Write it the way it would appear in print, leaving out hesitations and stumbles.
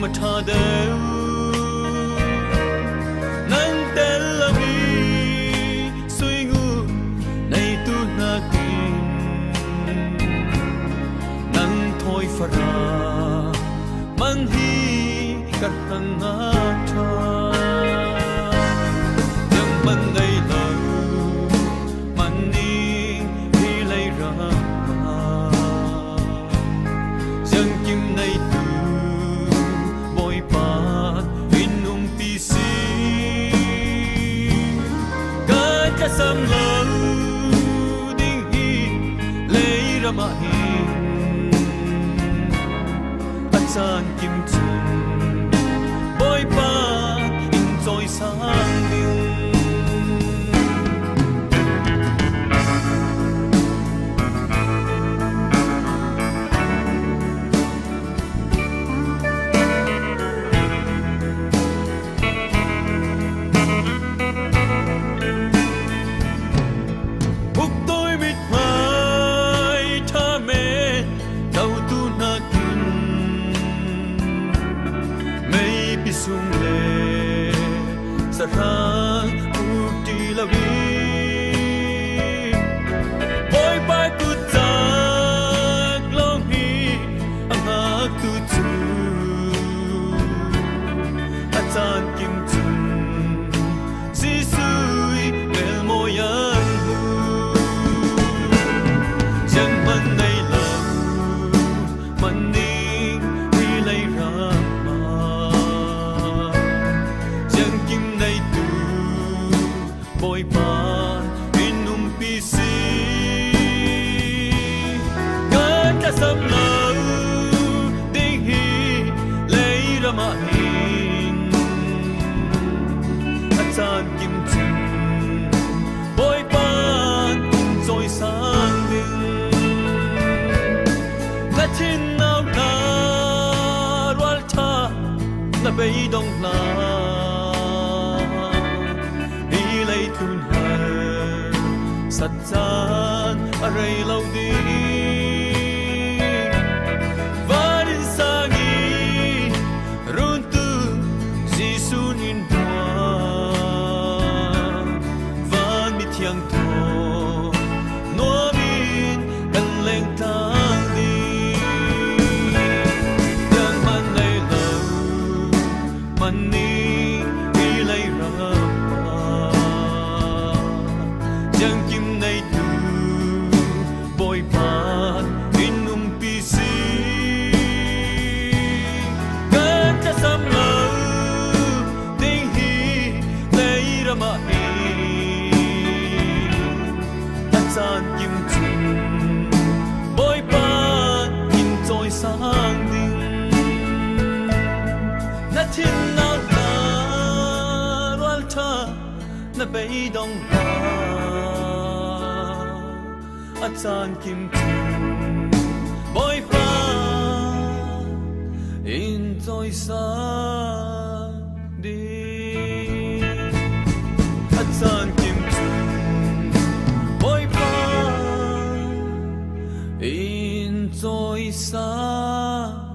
mà thà đều nắng tên là vì suy ngu này tu na tin nắng thôi phá ra mang hi cắt hăng tha nhưng mình đây là mình đi đi lấy ra dân kim này từ bồi bát in pc cái sâm lơ đinh hi lấy ra mà hin anh san kim chừng bồi bát in rồi sang điêu sung le sarang uti la vi boy pai tu tak long hi ang tu chu atan kim chun si sui mel moyan hu jang man nei la man ning hi lai ra bồi bát in pc cái sâm lơ đinh hi lấy ra mà hin anh san kim chừng bồi bát rồi sang đừng là thiên nào na roal tha là bay đông la thun har sat chan aray lau di varin sangi run tu jisun in hoa van mi thiang tho no min kan leng tang di yang man nei lau man ni đi lấy ra dân kim này từ bồi bát in pc cái sâm lơ đinh hi lấy ra mà hi anh san kim chừng bồi bát in rồi sang đinh na thiên nào na roal tha na bay đông anh san kim chừng bồi bát in rồi sang đi anh san kim chừng bồi bát in rồi sang